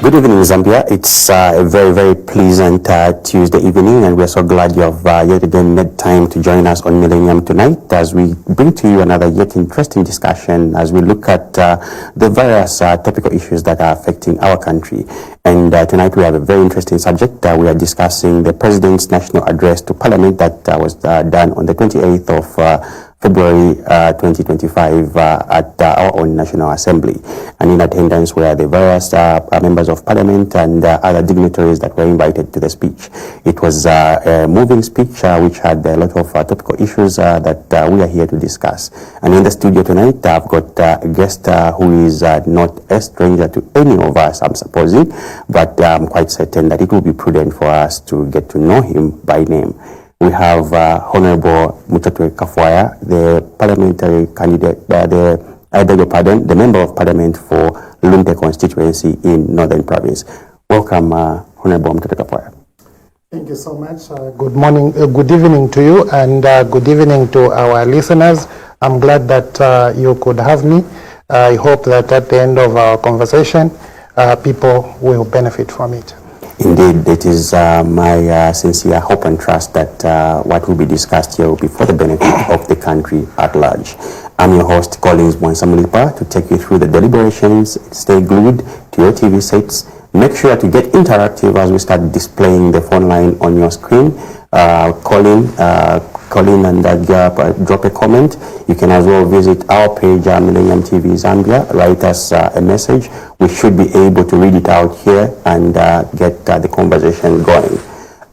Good evening, Zambia. It's a very, very pleasant Tuesday evening, and we're so glad you have yet again made time to join us on Millennium tonight as we bring to you another yet interesting discussion as we look at the various topical issues that are affecting our country. And tonight we have a very interesting subject. We are discussing the President's National Address to Parliament that was done on the 28th of February 2025 at our own National Assembly. And in attendance were the various members of Parliament and other dignitaries that were invited to the speech. It was a moving speech which had a lot of topical issues that we are here to discuss. And in the studio tonight, I've got a guest who is not a stranger to any of us, I'm supposing, but I'm quite certain that it will be prudent for us to get to know him by name. We have Honorable Mutotwe Kafwaya, the parliamentary candidate, the Member of Parliament for Lunte constituency in Northern Province. Welcome, Honorable Mutotwe Kafwaya. Thank you so much. Good morning, good evening to you, and good evening to our listeners. I'm glad that you could have me. I hope that at the end of our conversation, people will benefit from it. Indeed, it is my sincere hope and trust that what will be discussed here will be for the benefit of the country at large. I'm your host, Collins Mwansamulipa, to take you through the deliberations. Stay glued to your TV sets. Make sure to get interactive as we start displaying the phone line on your screen. Call in and drop a comment. You can as well visit our page, Millennium TV Zambia. Write us a message. We should be able to read it out here and get the conversation going.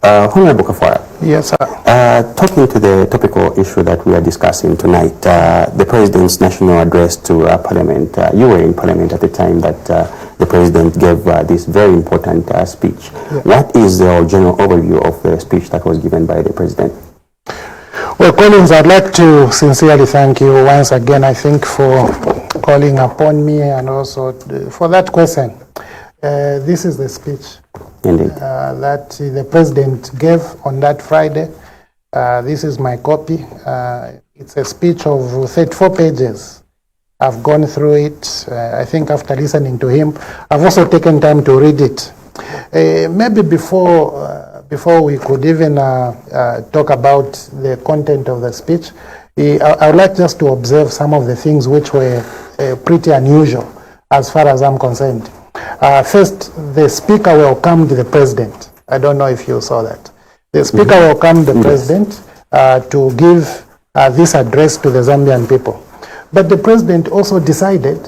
Honorable Kafwaya. Yes, sir. Talking to the topical issue that we are discussing tonight, the President's National Address to Parliament. You were in Parliament at the time that the President gave this very important speech. Yeah. What is the general overview of the speech that was given by the President? Well, Collins, I'd like to sincerely thank you once again, I think, for calling upon me and also for that question. This is the speech that the President gave on that Friday. This is my copy. It's a speech of 34 pages. I've gone through it. I think after listening to him, I've also taken time to read it. Maybe before we could even talk about the content of the speech, I would like just to observe some of the things which were pretty unusual as far as I'm concerned. First, the Speaker welcomed the President. I don't know if you saw that. The Speaker welcomed the President to give this address to the Zambian people. But the President also decided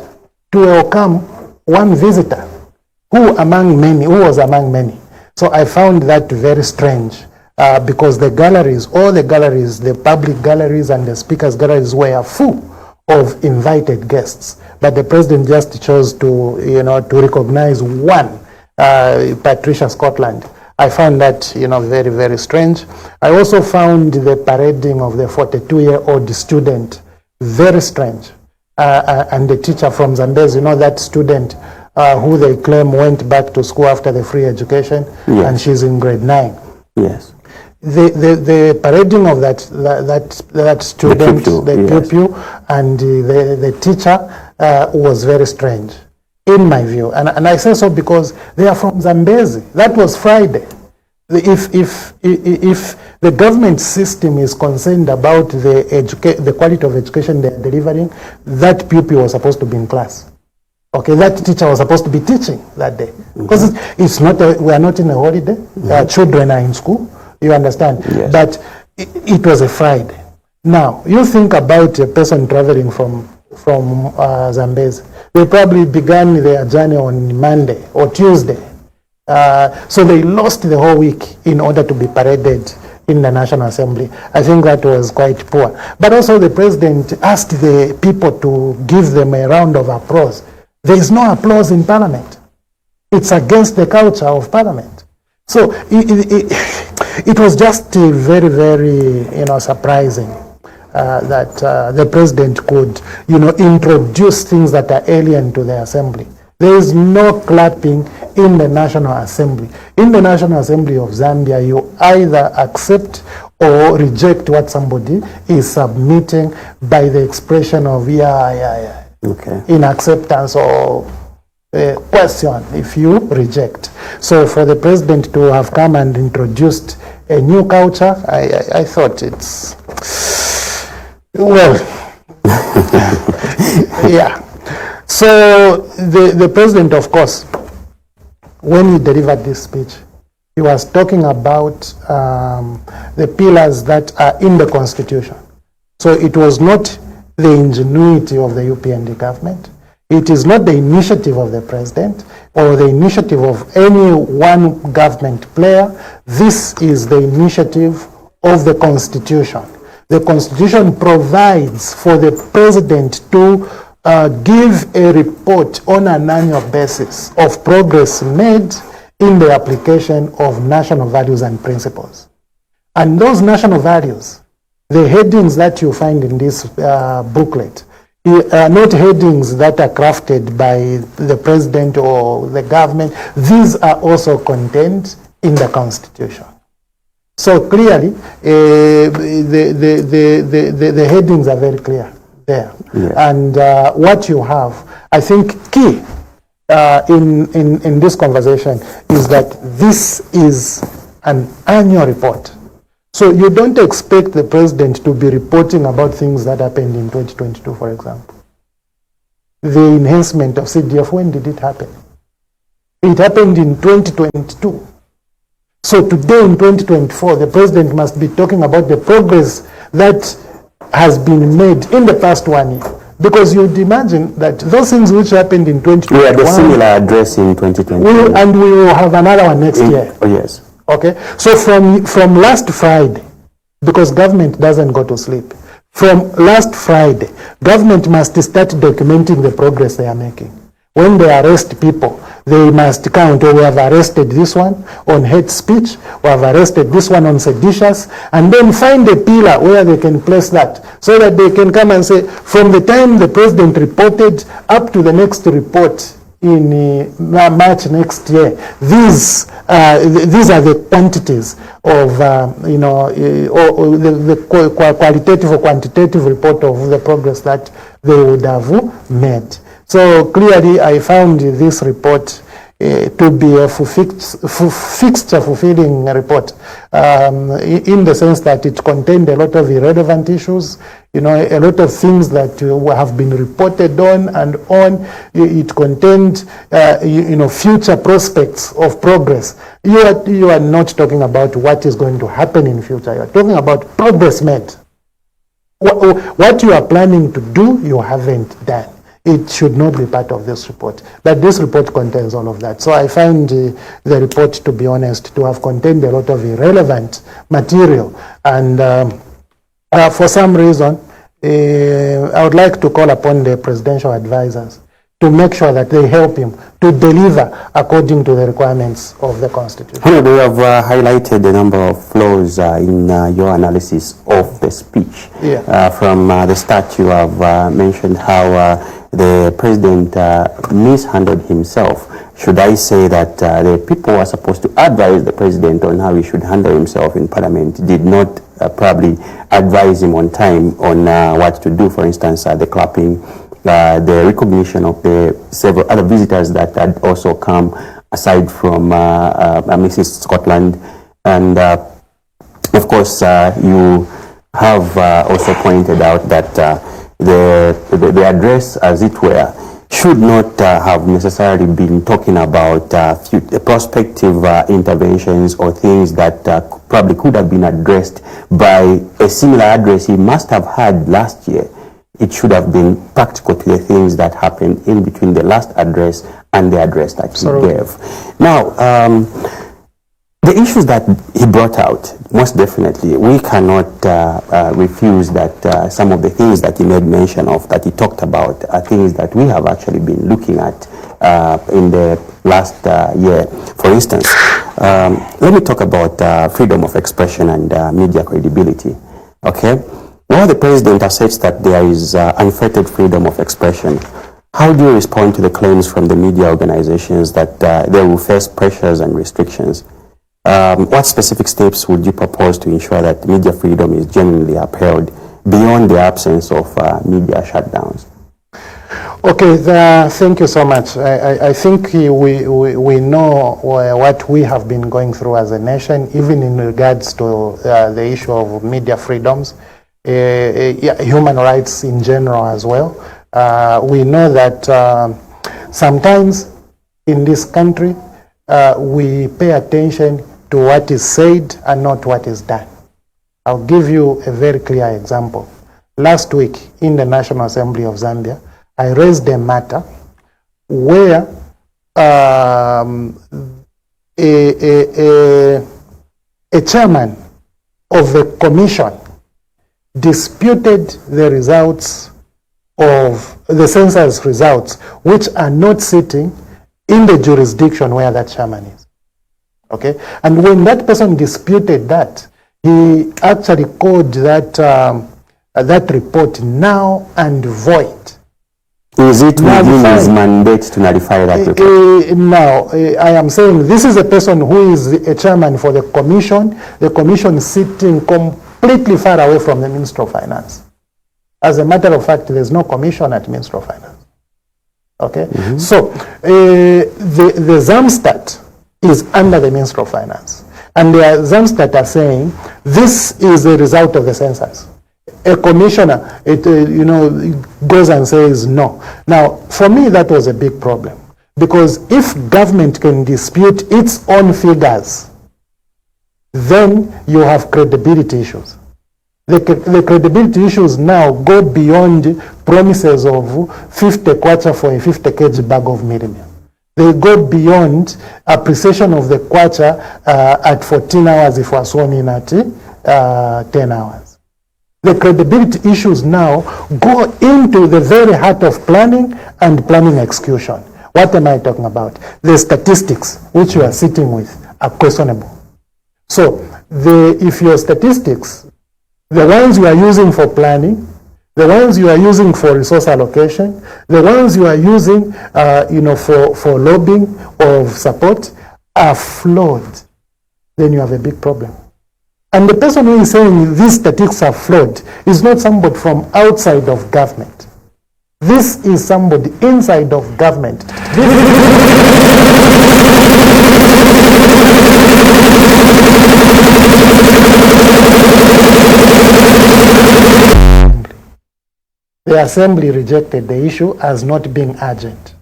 to welcome one visitor who was among many. So I found that very strange because the galleries, all the galleries, the public galleries and the Speaker's galleries were full of invited guests. But the President just chose to, to recognize one, Patricia Scotland. I found that, very, very strange. I also found the parading of the 42-year-old student very strange. And the teacher from Zambezi, that student who they claim went back to school after the free education, yes. And she's in grade 9. Yes. The parading of that student, the pupil, and the teacher was very strange, in my view. And I say so because they are from Zambezi. That was Friday. If the government system is concerned about the quality of education they're delivering, that pupil was supposed to be in class. Okay, that teacher was supposed to be teaching that day. Because it's not we are not in a holiday. Children are in school. You understand? Yes. But it was a Friday. Now, you think about a person traveling from Zambezi. They probably began their journey on Monday or Tuesday. So they lost the whole week in order to be paraded in the National Assembly. I think that was quite poor. But also the President asked the people to give them a round of applause. There is no applause in Parliament. It's against the culture of Parliament. So it was just very, very, surprising that the President could, introduce things that are alien to the Assembly. There is no clapping in the National Assembly. In the National Assembly of Zambia, you either accept or reject what somebody is submitting by the expression of yeah, okay, in acceptance or question if you reject. So for the president to have come and introduced a new culture, I thought it's, well, yeah. So the president, of course, when he delivered this speech, he was talking about the pillars that are in the Constitution. So it was not the ingenuity of the UPND government. It is not the initiative of the president or the initiative of any one government player. This is the initiative of the Constitution. The Constitution provides for the president to give a report on an annual basis of progress made in the application of national values and principles. And those national values, the headings that you find in this booklet, are not headings that are crafted by the president or the government. These are also contained in the Constitution. So clearly, the headings are very clear there. Yeah. And what you have, I think, key in this conversation is that this is an annual report. So you don't expect the president to be reporting about things that happened in 2022, for example. The enhancement of CDF, when did it happen? It happened in 2022. So today in 2024, the president must be talking about the progress that has been made in the past 1 year. Because you'd imagine that those things which happened in 2021... We had a similar address in 2020. And we will have another one next year. Oh, yes. Okay, so from last Friday, because government doesn't go to sleep, from last Friday, government must start documenting the progress they are making. When they arrest people, they must count, oh, we have arrested this one on hate speech, we have arrested this one on seditious, and then find a pillar where they can place that, so that they can come and say, from the time the president reported up to the next report in March next year, these are the quantities of, the qualitative or quantitative report of the progress that they would have made. So clearly, I found this report to be a fixture-fulfilling report, in the sense that it contained a lot of irrelevant issues, a lot of things that have been reported on and on. It contained, future prospects of progress. You are not talking about what is going to happen in future. You are talking about progress made. What you are planning to do, you haven't done. It should not be part of this report. But this report contains all of that. So I find the report, to be honest, to have contained a lot of irrelevant material. And for some reason, I would like to call upon the presidential advisors to make sure that they help him to deliver according to the requirements of the Constitution. You have highlighted a number of flaws in your analysis of the speech. Yeah. From the start, you have mentioned how the president mishandled himself. Should I say that the people who are supposed to advise the president on how he should handle himself in parliament did not probably advise him on time on what to do? For instance, the clapping, the recognition of the several other visitors that had also come aside from Mrs. Scotland. And of course, you have also pointed out that the address, as it were, should not have necessarily been talking about prospective interventions or things that probably could have been addressed by a similar address he must have had last year. It should have been practical to the things that happened in between the last address and the address that he gave. Now, the issues that he brought out, most definitely, we cannot refuse that some of the things that he made mention of, that he talked about, are things that we have actually been looking at in the last year. For instance, let me talk about freedom of expression and media credibility. Okay? While the president asserts that there is unfettered freedom of expression, how do you respond to the claims from the media organizations that they will face pressures and restrictions? What specific steps would you propose to ensure that media freedom is genuinely upheld beyond the absence of media shutdowns? Okay, thank you so much. I think we know what we have been going through as a nation, even in regards to the issue of media freedoms, human rights in general as well. We know that sometimes in this country, we pay attention to what is said and not what is done. I'll give you a very clear example. Last week in the National Assembly of Zambia, I raised a matter where a chairman of the commission disputed the results of the census results, which are not sitting in the jurisdiction where that chairman is. Okay? And when that person disputed that, he actually called that, that report null and void. Is it within his mandate to nullify that report? Now, I am saying this is a person who is a chairman for the commission sitting completely far away from the Minister of Finance. As a matter of fact, there's no commission at Minister of Finance. Okay? Mm-hmm. So, the Zams is under the Minister of Finance. And the Zams are saying this is the result of the census. A commissioner, goes and says no. Now, for me, that was a big problem. Because if government can dispute its own figures, then you have credibility issues. The credibility issues now go beyond promises of 50 kwacha for a 50 kg bag of Millennium. They go beyond appreciation of the kwacha at 14 hours if we're sworn in at 10 hours. The credibility issues now go into the very heart of planning and planning execution. What am I talking about? The statistics which you are sitting with are questionable. So if your statistics, the ones you are using for planning, the ones you are using for resource allocation, the ones you are using for lobbying or support are flawed, then you have a big problem. And the person who is saying these statistics are flawed is not somebody from outside of government. This is somebody inside of government. The assembly rejected the issue as not being urgent.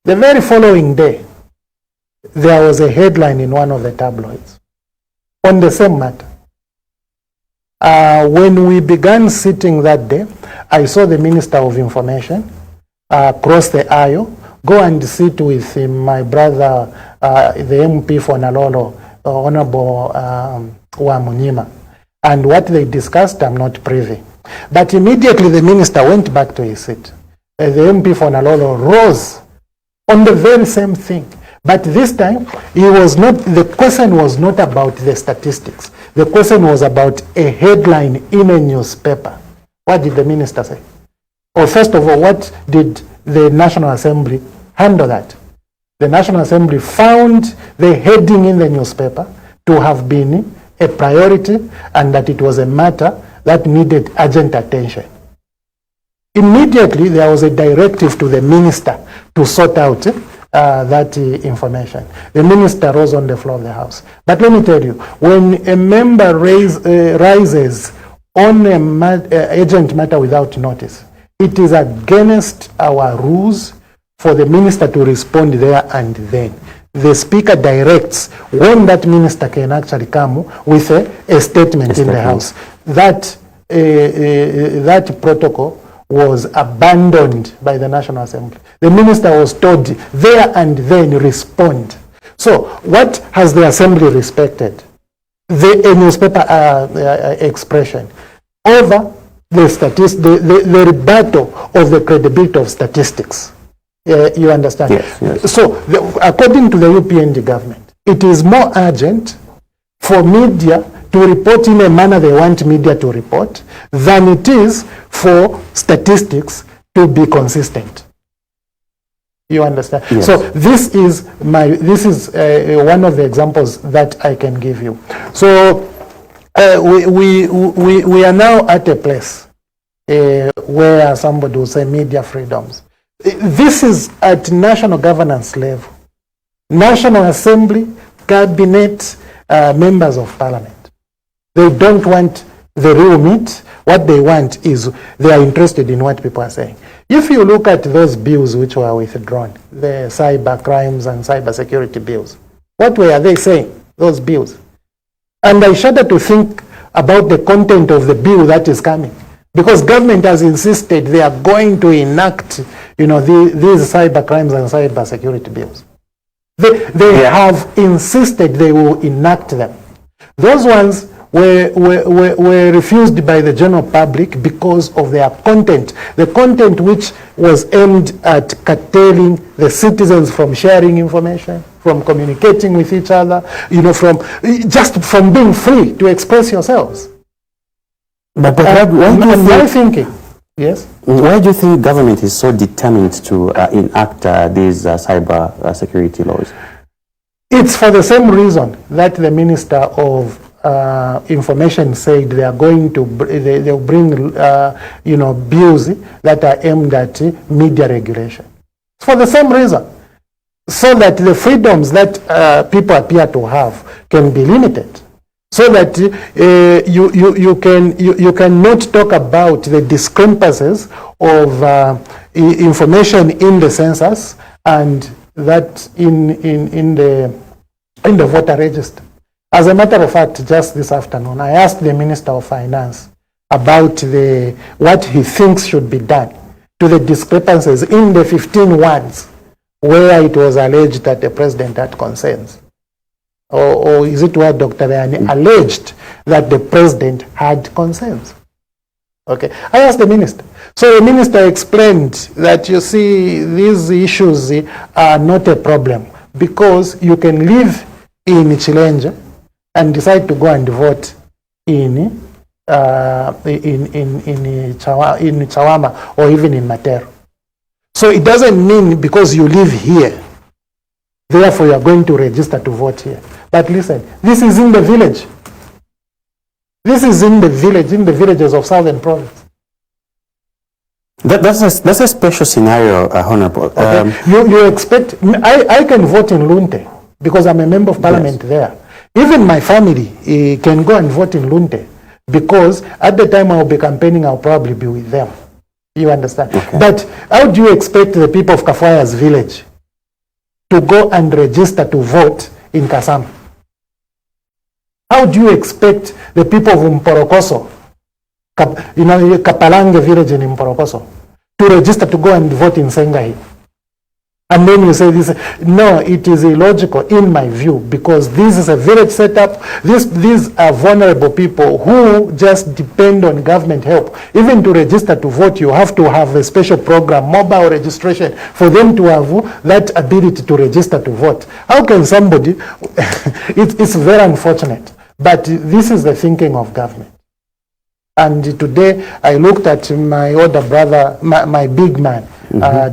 The very following day, there was a headline in one of the tabloids on the same matter. When we began sitting that day, I saw the Minister of Information cross the aisle, go and sit with my brother, the MP for Nalolo, Honorable Wamunyima. And what they discussed, I'm not privy. But immediately the minister went back to his seat. The MP for Nalolo rose on the very same thing. But this time, the question was not about the statistics. The question was about a headline in a newspaper. What did the minister say? Or first of all, what did the National Assembly handle that? The National Assembly found the heading in the newspaper to have been a priority and that it was a matter that needed urgent attention. Immediately, there was a directive to the minister to sort out that information. The minister rose on the floor of the House. But let me tell you, when a member rises on an urgent matter without notice, it is against our rules for the minister to respond there and then. The speaker directs when that minister can actually come with a statement in the House. That protocol was abandoned by the National Assembly. The minister was told there and then respond. So what has the Assembly respected? The newspaper expression over the rebuttal of the credibility of statistics. You understand? Yes, yes. So according to the UPND government, it is more urgent for media to report in a manner they want media to report than it is for statistics to be consistent. You understand? Yes. So this is one of the examples that I can give you. So we are now at a place where somebody will say media freedoms. This is at national governance level. National Assembly, Cabinet, members of Parliament. They don't want the real meat. What they want is they are interested in what people are saying. If you look at those bills which were withdrawn, the cyber crimes and cyber security bills, what were they saying, those bills? And I shudder to think about the content of the bill that is coming, because government has insisted they are going to enact, these cyber crimes and cyber security bills. They have insisted they will enact them. Those ones were refused by the general public because of their content. The content which was aimed at curtailing the citizens from sharing information, from communicating with each other, from being free to express yourselves. But why thinking? Yes. Why do you think government is so determined to enact these cyber security laws? It's for the same reason that the Minister of Information said they are going to they'll bring bills that are aimed at media regulation. It's for the same reason, so that the freedoms that people appear to have can be limited, so that you cannot talk about the discrepancies of information in the census and that in the voter register. As a matter of fact, just this afternoon, I asked the Minister of Finance about what he thinks should be done to the discrepancies in the 15 wards where it was alleged that the president had concerns. Or is it where Dr. Rayani alleged that the president had concerns? Okay, I asked the minister. So the minister explained that, you see, these issues are not a problem because you can live in Chilenje and decide to go and vote in Chawama or even in Matero. So it doesn't mean because you live here, therefore you are going to register to vote here. But listen, this is in the village. This is in the village, in the villages of Southern Province. That's a special scenario, Honorable. Okay. You expect, I can vote in Lunte because I'm a member of Parliament there. Even my family can go and vote in Lunte because at the time I'll be campaigning, I'll probably be with them. You understand? Okay. But how do you expect the people of Kafwaya's village to go and register to vote in Kasama? How do you expect the people of Mporokoso, Kapalange village in Mporokoso, to register to go and vote in Sengahi? And then you say this. No, it is illogical in my view, because this is a village setup. These are vulnerable people who just depend on government help. Even to register to vote, you have to have a special program, mobile registration, for them to have that ability to register to vote. How can somebody, it's very unfortunate, but this is the thinking of government. And today I looked at my older brother, my big man,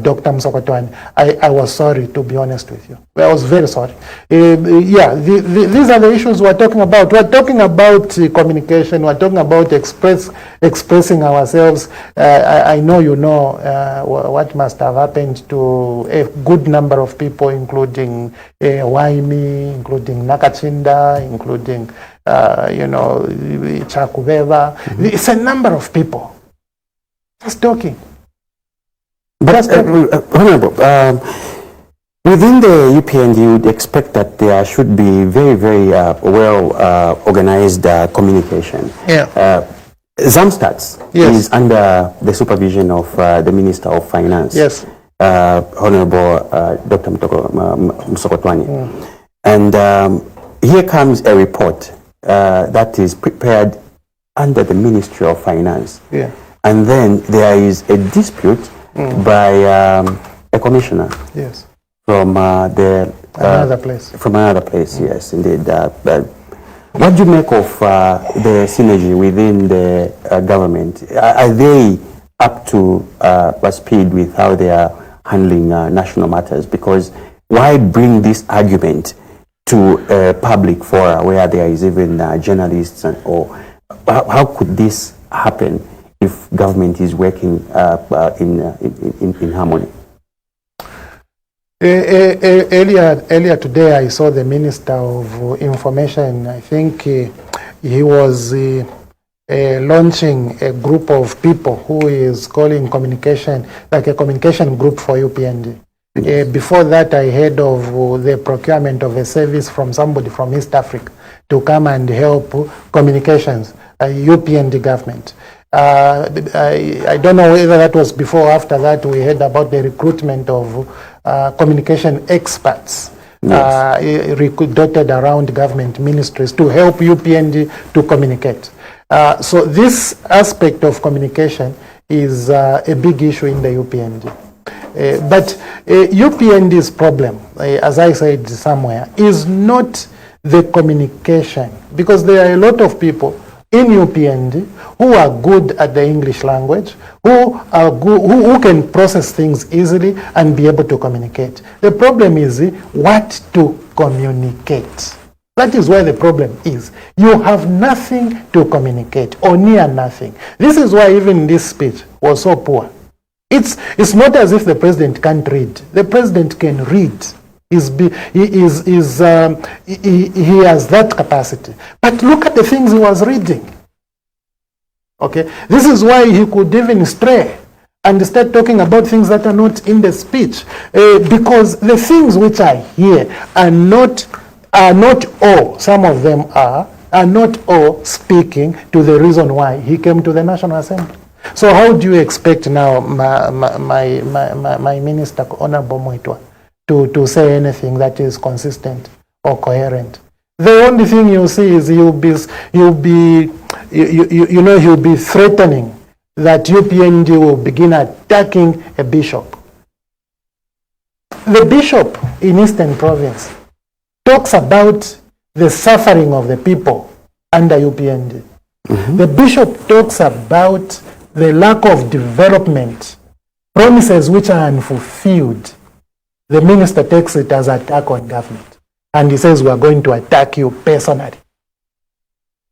Dr. Msokotwane. I was sorry, to be honest with you. I was very sorry. These are the issues we're talking about. We're talking about communication. We're talking about expressing ourselves. I know you know what must have happened to a good number of people, including Waimi, including Nakachinda, including Chakubeva. It's a number of people just talking. But Honorable, within the UPND, you would expect that there should be very, very well organized communication. Yeah. Zams is under the supervision of the Minister of Finance. Yes. Honorable Dr. Msokotwane. And here comes a report that is prepared under the Ministry of Finance. Yeah. And then there is a dispute by a commissioner. Yes. From another place. From another place, yes, indeed. What do you make of the synergy within the government? Are they up to speed with how they are handling national matters? Because why bring this argument to public fora where there is even journalists or how could this happen if government is working in harmony? Earlier today, I saw the Minister of Information. I think he was launching a group of people who is calling communication, like a communication group for UPND. Before that, I heard of the procurement of a service from somebody from East Africa to come and help communications, UPND government. I don't know whether that was before or after that. We heard about the recruitment of communication experts dotted around government ministries to help UPND to communicate. So this aspect of communication is a big issue in the UPND. But UPND's problem, as I said somewhere, is not the communication, because there are a lot of people in UPND who are good at the English language, who can process things easily and be able to communicate. The problem is what to communicate. That is where the problem is. You have nothing to communicate, or near nothing. This is why even this speech was so poor. It's not as if the president can't read. The president can read. He has that capacity. But look at the things he was reading. Okay, this is why he could even stray and start talking about things that are not in the speech, because the things which are here are not all. Some of them are not all speaking to the reason why he came to the National Assembly. So how do you expect now my minister, Honorable Mutotwe, to say anything that is consistent or coherent? The only thing you see is he'll be threatening that UPND will begin attacking a bishop. The bishop in Eastern Province talks about the suffering of the people under UPND. Mm-hmm. The bishop talks about the lack of development, promises which are unfulfilled. The minister takes it as an attack on government. And he says, we are going to attack you personally.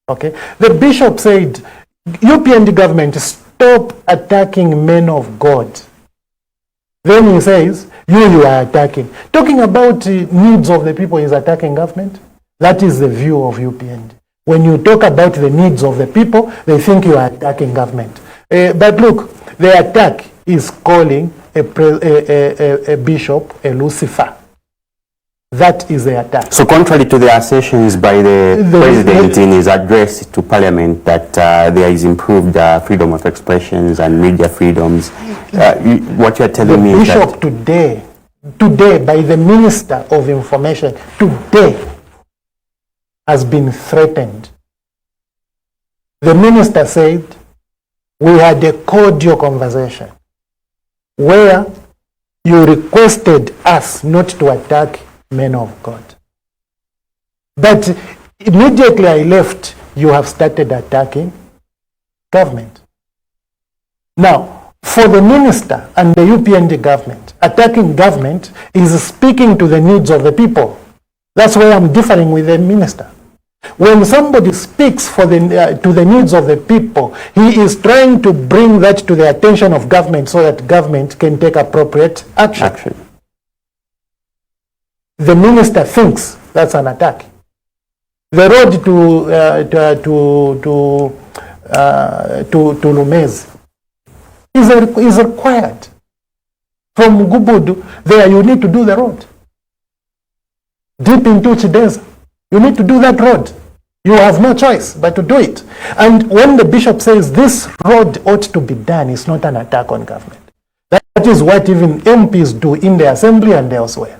Okay? The bishop said, UPND government, stop attacking men of God. Then he says, you are attacking. Talking about needs of the people is attacking government. That is the view of UPND. When you talk about the needs of the people, they think you are attacking government. But look, the attack is calling a bishop a Lucifer. That is the attack. So contrary to the assertions by the president in his address to parliament that there is improved freedom of expressions and media freedoms, what you're telling me is that... The bishop today, by the Minister of Information, today has been threatened. The minister said, we had a cordial conversation where you requested us not to attack men of God. But immediately I left, you have started attacking government. Now, for the minister and the UPND government, attacking government is speaking to the needs of the people. That's why I'm differing with the minister. When somebody speaks to the needs of the people, he is trying to bring that to the attention of government so that government can take appropriate action. The minister thinks that's an attack. The road to Lumezi is required. From Gubudu, there you need to do the road. Deep into Chideza, you need to do that road. You have no choice but to do it. And when the bishop says this road ought to be done, it's not an attack on government. That is what even MPs do in the assembly and elsewhere.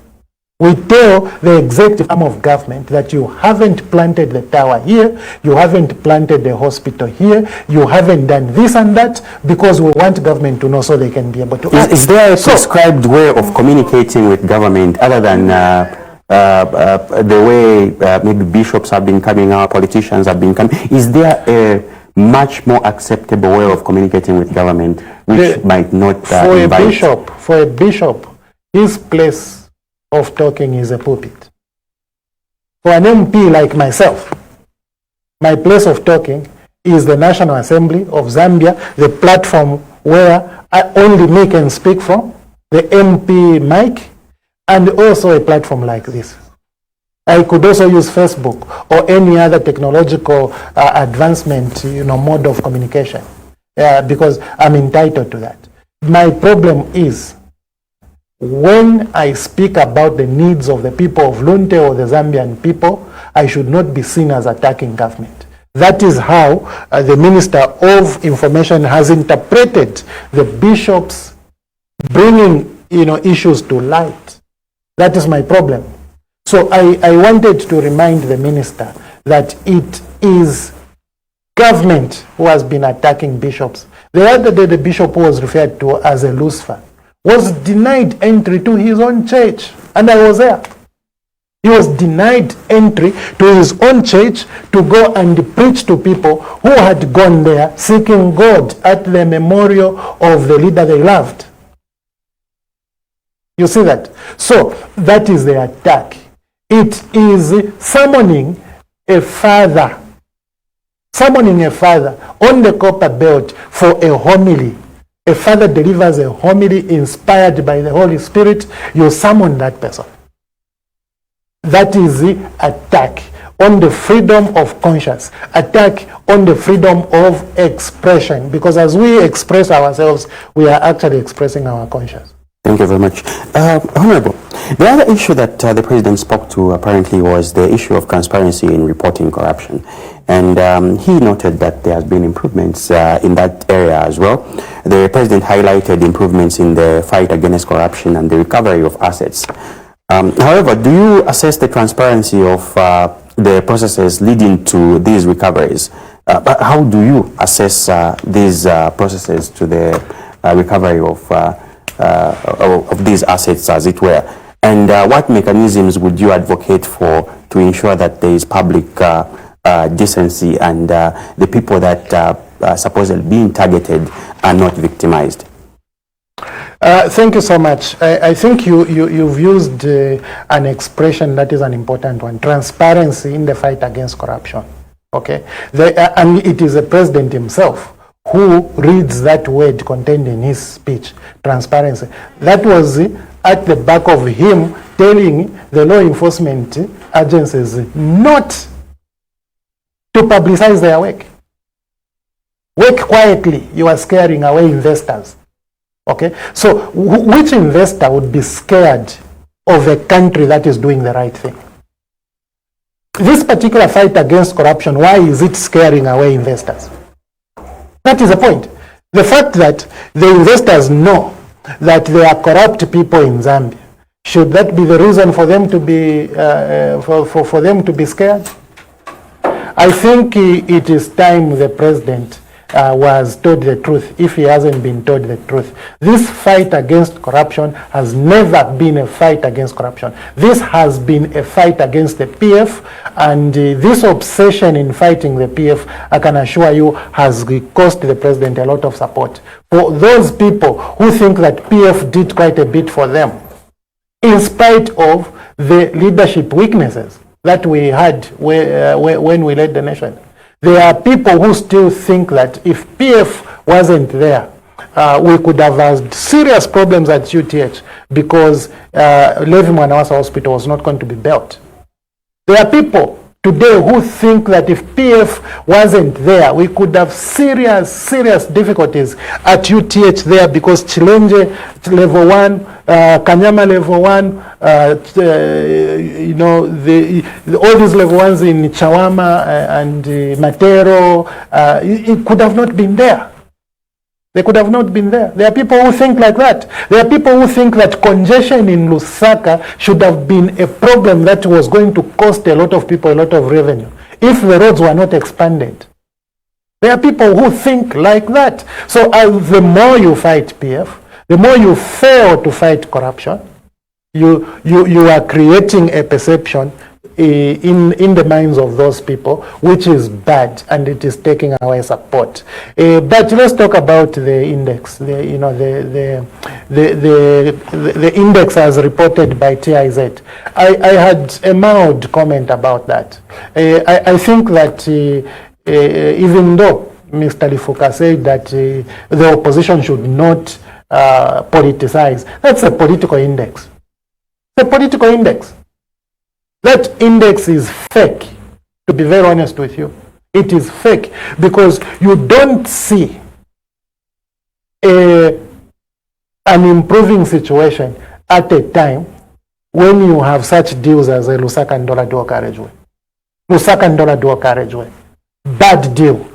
We tell the executive arm of government that you haven't planted the tower here, you haven't planted the hospital here, you haven't done this and that, because we want government to know so they can be able to act. Is there a prescribed way of communicating with government other than the way maybe bishops have been coming out, politicians have been coming? Is there a much more acceptable way of communicating with government which might not for a bishop, his place of talking is a pulpit. For an MP like myself, my place of talking is the National Assembly of Zambia, the platform where only me can speak from, the MP mic, and also a platform like this. I could also use Facebook or any other technological advancement, mode of communication, because I'm entitled to that. My problem is when I speak about the needs of the people of Lunte or the Zambian people, I should not be seen as attacking government. That is how the Minister of Information has interpreted the bishops bringing, issues to light. That is my problem. So I wanted to remind the minister that it is government who has been attacking bishops. The other day, the bishop who was referred to as a Lucifer was denied entry to his own church, and I was there. He was denied entry to his own church to go and preach to people who had gone there seeking God at the memorial of the leader they loved. You see that? So that is the attack. It is summoning a father on the copper belt for a homily. A father delivers a homily inspired by the Holy Spirit. You summon that person. That is the attack on the freedom of conscience, attack on the freedom of expression, because as we express ourselves, we are actually expressing our conscience. Thank you very much. Honorable, the other issue that the President spoke to apparently was the issue of transparency in reporting corruption. And he noted that there has been improvements in that area as well. The President highlighted improvements in the fight against corruption and the recovery of assets. However, do you assess the transparency of the processes leading to these recoveries? How do you assess these processes to the recovery of these assets, as it were? And what mechanisms would you advocate for to ensure that there is public decency and the people that are supposedly being targeted are not victimized? Thank you so much. I think you've used an expression that is an important one: transparency in the fight against corruption. Okay, and it is the president himself who reads that word contained in his speech, transparency. That was at the back of him telling the law enforcement agencies not to publicize their work. Work quietly, you are scaring away investors. Okay, so which investor would be scared of a country that is doing the right thing? This particular fight against corruption, why is it scaring away investors? That is the point. The fact that the investors know that there are corrupt people in Zambia, should that be the reason for them to be for them to be scared? I think it is time the president was told the truth, if he hasn't been told the truth. This fight against corruption has never been a fight against corruption. This has been a fight against the PF, and this obsession in fighting the PF, I can assure you, has cost the president a lot of support. For those people who think that PF did quite a bit for them, in spite of the leadership weaknesses that we had when we led the nation. There are people who still think that if PF wasn't there, we could have had serious problems at UTH because Levi Mwanawasa Hospital was not going to be built. There are people today who think that if PF wasn't there, we could have serious difficulties at UTH there because Chilenje level 1, Kanyama level 1, all these level 1s in Chawama and Matero, it could have not been there. They could have not been there. There are people who think like that. There are people who think that congestion in Lusaka should have been a problem that was going to cost a lot of people a lot of revenue if the roads were not expanded. There are people who think like that. So the more you fight PF, the more you fail to fight corruption, you are creating a perception in the minds of those people, which is bad, and it is taking away support. But let's talk about the index. The index as reported by TIZ. I had a mild comment about that. I think that even though Mr. Lifuka said that the opposition should not politicize. That's a political index. It's a political index. That index is fake, to be very honest with you. It is fake because you don't see an improving situation at a time when you have such deals as a Lusaka and Dollar Dual Carriageway. Lusaka and Dollar Dual Carriageway. Bad deal.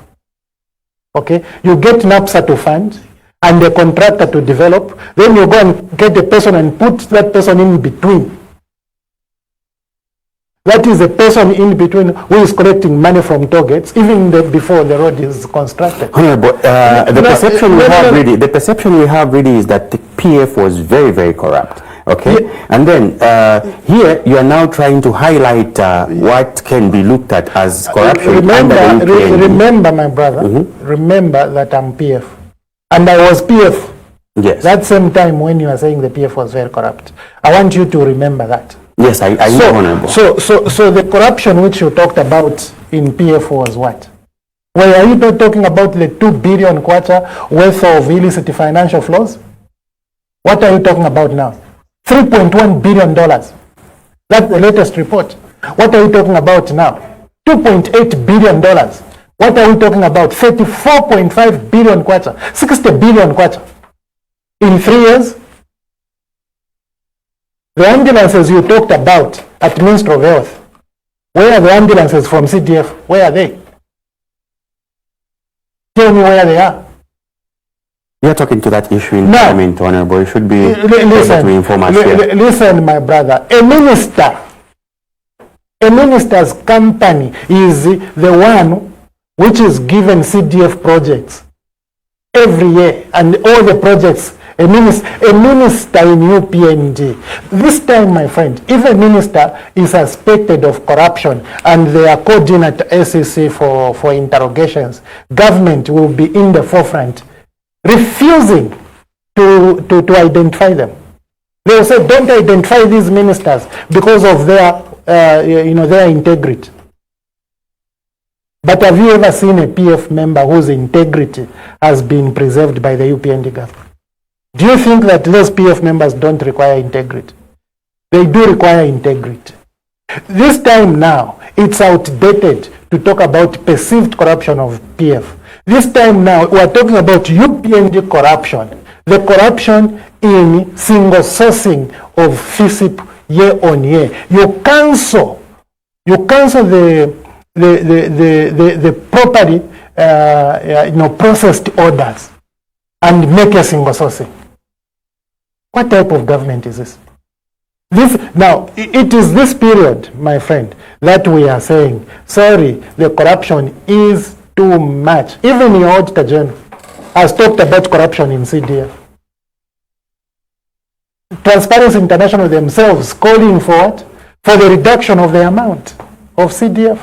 Okay? You get NAPSA to fund and the contractor to develop, then you go and get the person and put that person in between. That is a person in between who is collecting money from toll gates, even before the road is constructed. Honorable, the perception we have really is that the PF was very, very corrupt. Okay, yeah. And then here you are now trying to highlight what can be looked at as corruption. Remember, my brother, remember that I'm PF. And I was PF. Yes. That same time when you are saying the PF was very corrupt. I want you to remember that. Yes, I know, Honorable. So the corruption which you talked about in PF was what? Well, are you not talking about the 2 billion kwacha worth of illicit financial flows? What are you talking about now? $3.1 billion. That's the latest report. What are you talking about now? $2.8 billion. What are we talking about? 34.5 billion kwacha. 60 billion kwacha. In 3 years? The ambulances you talked about at Ministry of Health, where are the ambulances from CDF? Where are they? Tell me where they are. You're talking to that issue in Parliament, Honorable. You should be able to inform us here. Listen, my brother. A minister's company is the one which is given CDF projects every year, and all the projects. A minister in UPND. This time, my friend, if a minister is suspected of corruption and they are called in at SEC for interrogations, government will be in the forefront, refusing to identify them. They will say, don't identify these ministers because of their integrity. But have you ever seen a PF member whose integrity has been preserved by the UPND government? Do you think that those PF members don't require integrity? They do require integrity. This time now, it's outdated to talk about perceived corruption of PF. This time now, we are talking about UPND corruption. The corruption in single sourcing of FISIP year on year. You cancel the properly processed orders and make a single sourcing. What type of government is this? Now, it is this period, my friend, that we are saying, sorry, the corruption is too much. Even your Auditor General has talked about corruption in CDF. Transparency International themselves calling for what? For the reduction of the amount of CDF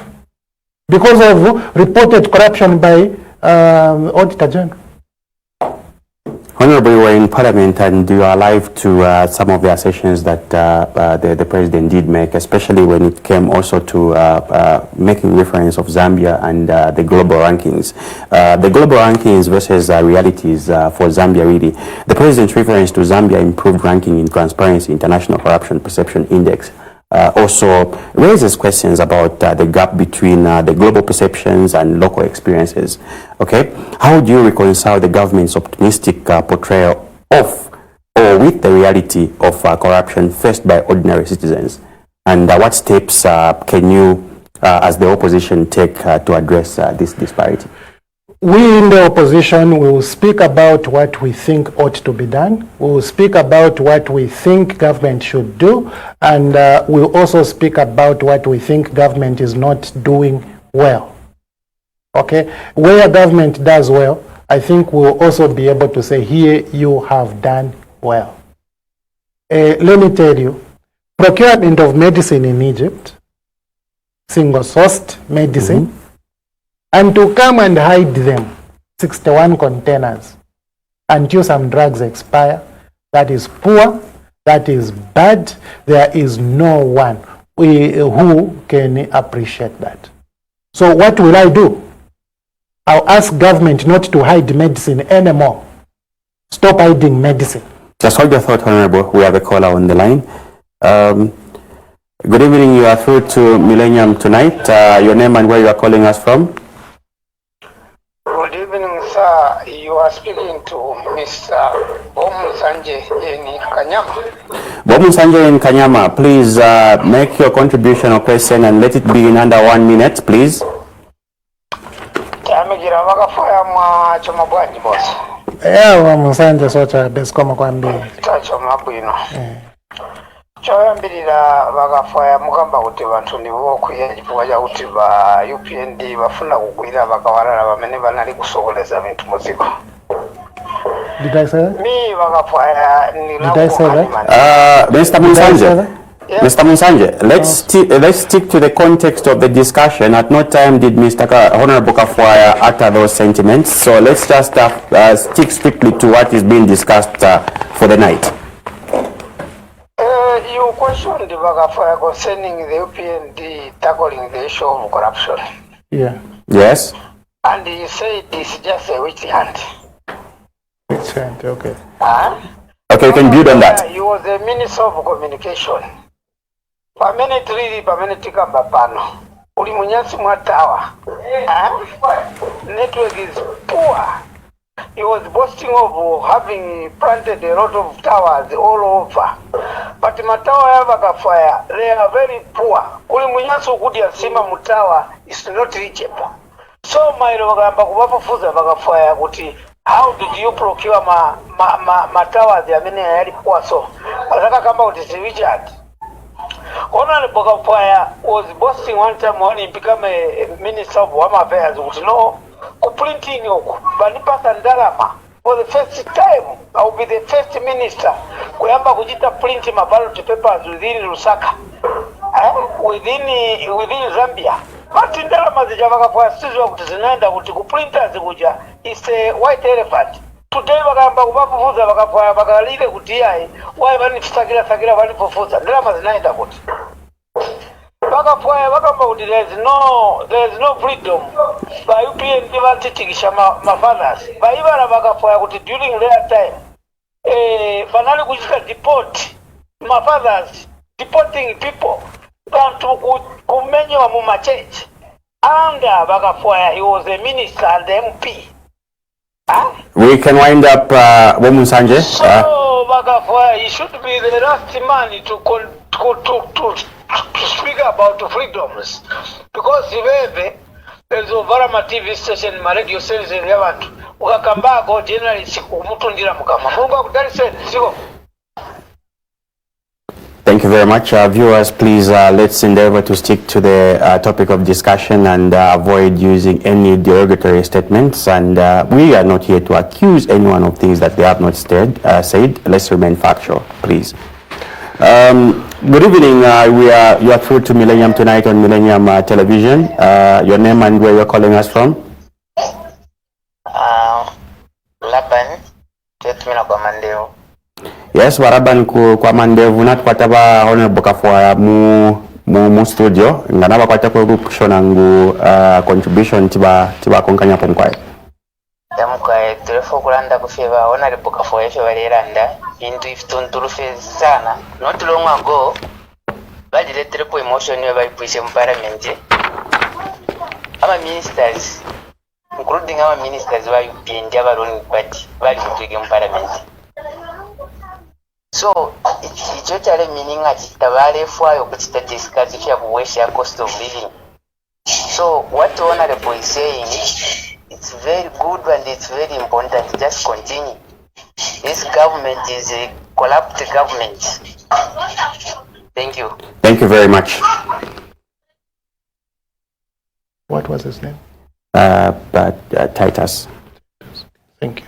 because of reported corruption by Auditor General. Honorable, you were in Parliament and you are alive to some of the assertions that the President did make, especially when it came also to making reference of Zambia and the global rankings. The global rankings versus realities for Zambia, really. The President's reference to Zambia improved ranking in Transparency International Corruption Perception Index also raises questions about the gap between the global perceptions and local experiences. Okay, how do you reconcile the government's optimistic portrayal of or with the reality of corruption faced by ordinary citizens? And what steps can you, as the opposition, take to address this disparity? We in the opposition will speak about what we think ought to be done. We will speak about what we think government should do, and we'll also speak about what we think government is not doing well. Okay? Where government does well, I think we'll also be able to say, here you have done well. Let me tell you, procurement of medicine in Egypt, single-sourced medicine, and to come and hide them, 61 containers, until some drugs expire, that is poor, that is bad. There is no one who can appreciate that. So what will I do? I'll ask government not to hide medicine anymore. Stop hiding medicine. Just hold your thought, Honorable. We have a caller on the line. Good evening. You are through to Millennium tonight. Your name and where you are calling us from? Good evening, sir. You are speaking to Mr. Sanje in Kanyama. Sanje in Kanyama, please make your contribution or question and let it be in under 1 minute, please. Sanje socha besikoma kwambiri. Choyambirira Kafwaya mugamba kuti vantu nivo kwiya chifukwa chakuti va UPND vafuna kugwira vakawalala vamene vanali kusokoleza vintu muziko. Did I say that? Me Kafwaya Did I say that? Mr. Munsanje. Yes. Mr. Munsanje, let's stick to the context of the discussion. At no time did Honorable Kafwaya utter those sentiments. So let's just stick strictly to what is being discussed for the night. You questioned Kafwaya concerning the UPND tackling the issue of corruption. Yeah. Yes. And you said it's just a witch hunt. Witch hunt, okay. Okay, you can build on that. He was the Minister of Communication. Permanent kamba pano. Uli munyasi mwatawa. Network is poor. He was boasting of having planted a lot of towers all over. But matawa ya Kafwaya, they are very poor. Uli munyasi ukudia sima mutawa is not reachable. So my rogamba kubafuza Kafwaya kuti how did you procure ma towers ya mene yali poor so? Asaka kamba kuti Richard. Honorable Kafwaya was boasting one time when he became a Minister of Home Affairs kuti no kuprinting banipasa ndalama for the first time. I will be the first minister kuyamba kujita print ma ballot papers within Lusaka, within Zambia. But ndalama zijava Kafwaya sizwa kuti zinaenda kuti kuprinters kuja is a white elephant. Today bakamba kubafufuza Kafwaya bakalile kuti yayi why sakira balifufuza ndalama zinaenda kuti Kafwaya bakamba kuti there is no freedom by UPND vantitikisha ma fathers baibala Kafwaya kuti during their time banali kuchita deport ma fathers, deporting people bantu kumenyewa mu machurch under Kafwaya. He was a minister and MP. We can wind up Sanje. So Kafwaya, he should be the last man to speak about freedoms, because there's a Varama TV station, my radio says in Yavantu. Ukakambako generally sikumutundira mukama. Mungu akudaliseni siko. Thank you very much. Viewers, please let's endeavor to stick to the topic of discussion and avoid using any derogatory statements. And we are not here to accuse anyone of things that they have not said. Let's remain factual, please. Good evening. You are through to Millennium tonight on Millennium Television. Your name and where you're calling us from? Laban, Tetmina Kwamandeo. Yes, Waraban kwa mandevu natupataba Honorable Kafwaya mu studio nganaba kwata kwa kushona ngu contribution tiba konkanya pomkwaye. Yamukwaye tulefo kulanda kufeva Honorable Kafwaya fevaliranda into iftunturufe sana. Not long ago, bali triple emotion by push in parliament. Our ministers, including our ministers, were UPND running party, bali in parliament. So, it's totally meaning that Tabale for you could discuss if you have waste your cost of living. So, what the Honorable is saying, it's very good and it's very important. Just continue. This government is a corrupt government. Thank you. Thank you very much. What was his name? Titus. Thank you.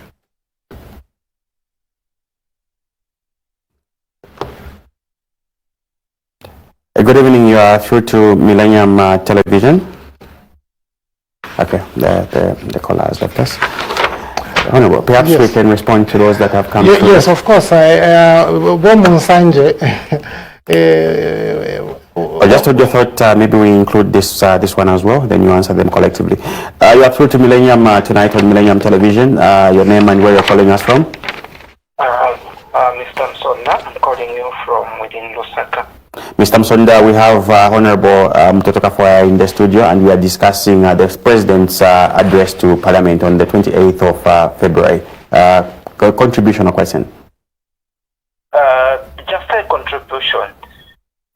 Good evening. You are through to Millennium Television. Okay, the caller has left us. Honorable, perhaps yes. We can respond to those that have come through. Yes, of course. Sanje, I just hold your thought, maybe we include this one as well, then you answer them collectively. You are through to Millennium tonight on Millennium Television. Your name and where you're calling us from? Mr. Msonda, I'm calling you from within Lusaka. Mr. Msonda, we have Honorable Mutotwe Kafwaya in the studio, and we are discussing the President's address to Parliament on the 28th of February. Contribution or question? Just a contribution.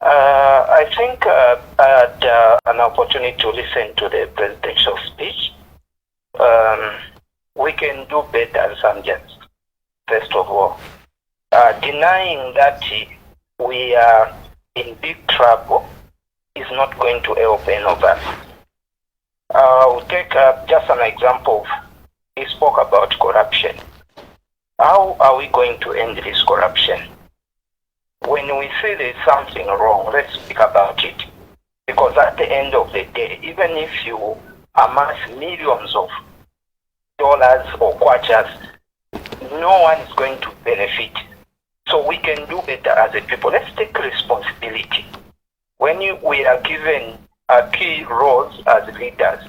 I think I had an opportunity to listen to the presidential speech. We can do better, Zambians, first of all. Denying that we are in big trouble is not going to help any of us. I'll take just an example. He spoke about corruption. How are we going to end this corruption? When we see there's something wrong, let's speak about it. Because at the end of the day, even if you amass millions of dollars or kwachas, no one is going to benefit. So we can do better as a people. Let's take responsibility. When we are given key roles as leaders,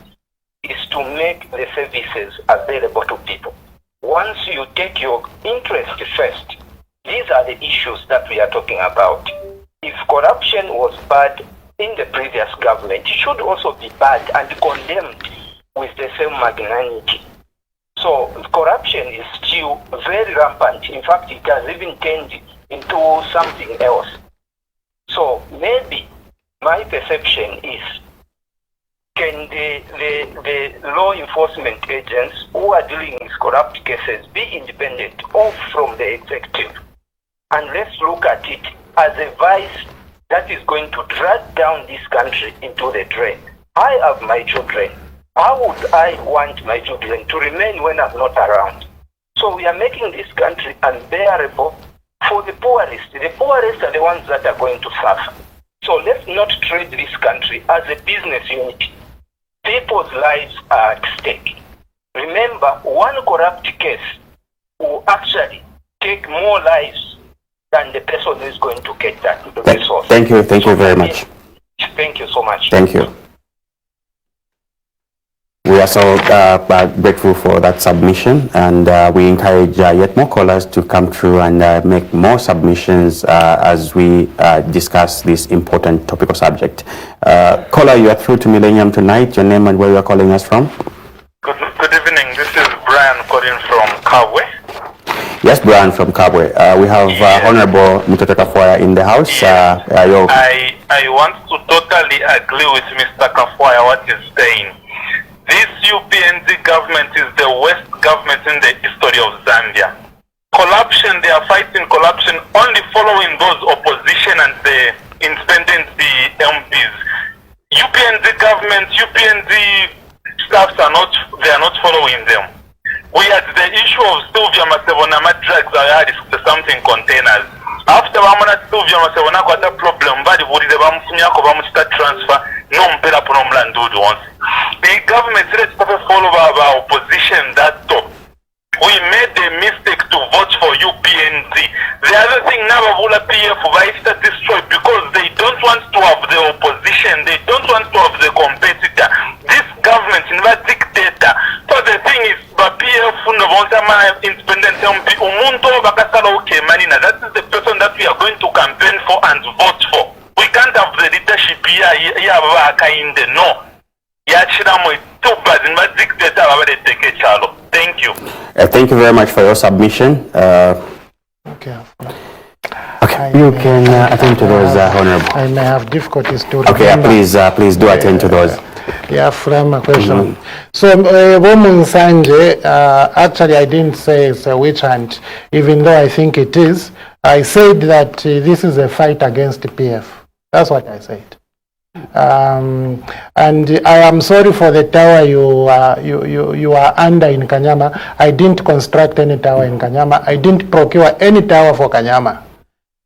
is to make the services available to people. Once you take your interest first, these are the issues that we are talking about. If corruption was bad in the previous government, it should also be bad and condemned with the same magnanimity. So corruption is still very rampant. In fact, it has even turned into something else. So maybe my perception is, can the law enforcement agents who are dealing with corrupt cases be independent off from the executive? And let's look at it as a vice that is going to drag down this country into the drain. I have my children. How would I want my children to remain when I'm not around? So we are making this country unbearable for the poorest. The poorest are the ones that are going to suffer. So let's not treat this country as a business unit. People's lives are at stake. Remember, one corrupt case will actually take more lives than the person who is going to get that resource. Thank you very much. Thank you so much. Thank you. We are so grateful for that submission, and we encourage yet more callers to come through and make more submissions as we discuss this important topical subject. Caller, you are through to Millennium tonight. Your name and where you are calling us from? Good evening. This is Brian calling from Kafwaya. Yes, Brian from Kafwaya. We have Honorable Mutotwe Kafwaya in the house. Yes. I want to totally agree with Mr. Kafwaya what he's saying. This UPNZ government is the worst government in the history of Zambia. Corruption, they are fighting corruption only following those opposition and the independent MPs. UPNZ government, UPNZ staffs are not following them. We had the issue of Sylvia Masebonama drugs, I had something containers. After Wamana Sylvia Masebonama got a problem, but the Bamufunyako Bamusta transfer, no mpela Punomlandudu once. The government said to follow our opposition that top. We made the mistake to vote for UPNZ. The other thing now Vula PF is destroyed because they don't want to have the opposition, they don't want to have the competitor. This government is not dictator. So the thing is, PF independent MP Umuntu Bakasala Manina, that is the person that we are going to campaign for and vote for. We can't have the leadership here in the no. Thank you. Thank you very much for your submission. Okay. You can attend to those, Honorable. I may have difficulties to Okay, please do attend to those. Yeah, from a question. So, Woman Sanje, actually I didn't say it's a witch hunt, even though I think it is. I said that this is a fight against the PF. That's what I said. And I am sorry for the tower you are under in Kanyama. I didn't construct any tower in Kanyama. I didn't procure any tower for Kanyama.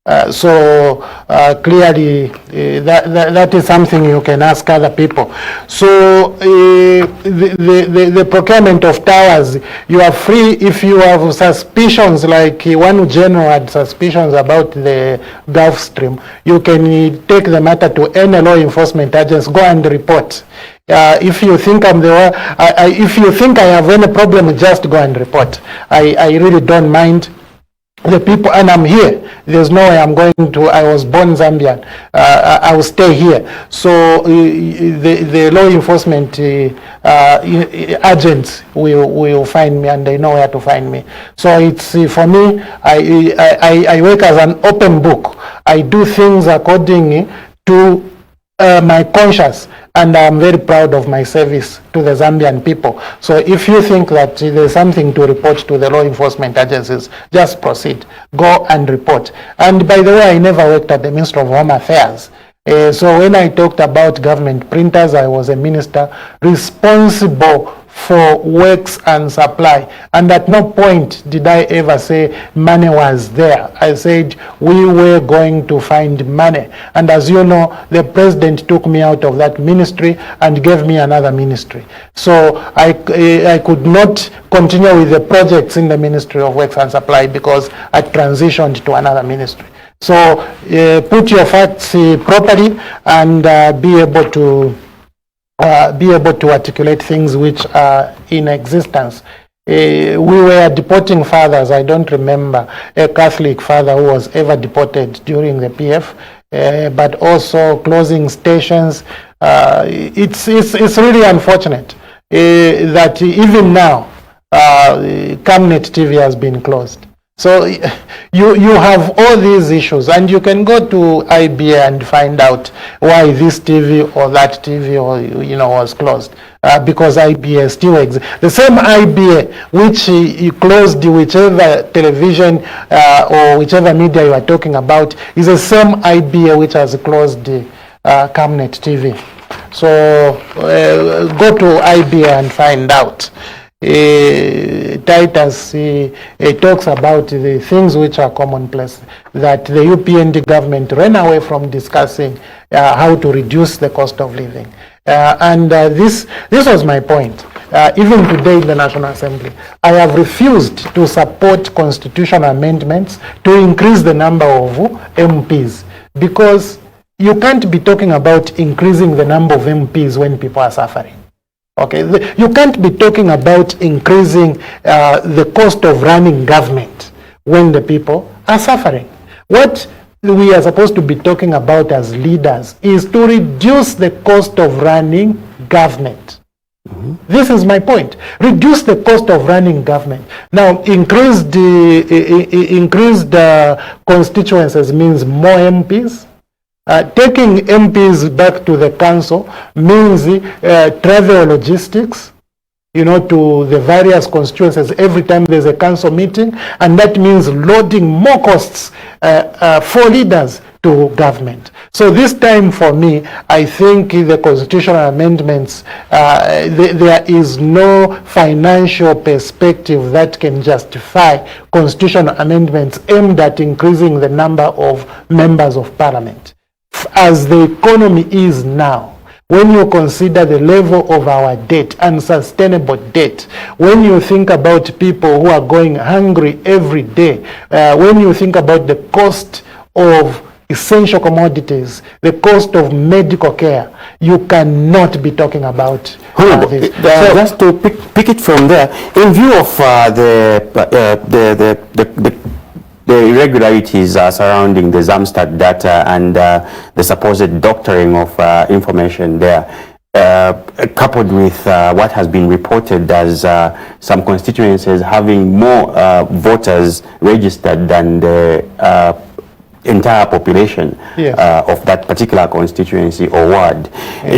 Clearly, that is something you can ask other people. So the procurement of towers, you are free if you have suspicions, like one general had suspicions about the Gulf Stream. You can take the matter to any law enforcement agency, go and report. If you think if you think I have any problem, just go and report. I really don't mind the people, and I'm here. There's no way I'm going to. I was born Zambian. I will stay here. So the law enforcement agents will find me, and they know where to find me. So it's for me. I work as an open book. I do things according to my conscience, and I'm very proud of my service to the Zambian people. So if you think that there's something to report to the law enforcement agencies, just proceed. Go and report. And by the way, I never worked at the Ministry of Home Affairs. So when I talked about government printers, I was a minister responsible for works and supply. And at no point did I ever say money was there. I said we were going to find money. And as you know, the president took me out of that ministry and gave me another ministry. So I could not continue with the projects in the Ministry of Works and Supply because I transitioned to another ministry. So put your facts properly and be able to articulate things which are in existence. We were deporting fathers. I don't remember a Catholic father who was ever deported during the PF, but also closing stations. It's really unfortunate that even now, Camnet TV has been closed. So you have all these issues, and you can go to IBA and find out why this TV or that TV or was closed, because IBA still exists. The same IBA which closed whichever television or whichever media you are talking about is the same IBA which has closed Camnet TV. So go to IBA and find out. Titus talks about the things which are commonplace, that the UPND government ran away from discussing how to reduce the cost of living. And this was my point. Even today in the National Assembly, I have refused to support constitutional amendments to increase the number of MPs, because you can't be talking about increasing the number of MPs when people are suffering. Okay, you can't be talking about increasing the cost of running government when the people are suffering. What we are supposed to be talking about as leaders is to reduce the cost of running government. Mm-hmm. This is my point. Reduce the cost of running government. Now, increased constituencies means more MPs. Taking MPs back to the council means travel logistics, to the various constituencies every time there's a council meeting, and that means loading more costs for leaders to government. So this time for me, I think the constitutional amendments, there is no financial perspective that can justify constitutional amendments aimed at increasing the number of members of parliament. As the economy is now, when you consider the level of our debt, unsustainable debt, when you think about people who are going hungry every day, when you think about the cost of essential commodities, the cost of medical care, you cannot be talking about this. Just to pick it from there, in view of the irregularities surrounding the Zams data and the supposed doctoring of information there, coupled with what has been reported as some constituencies having more voters registered than the entire population of that particular constituency or ward.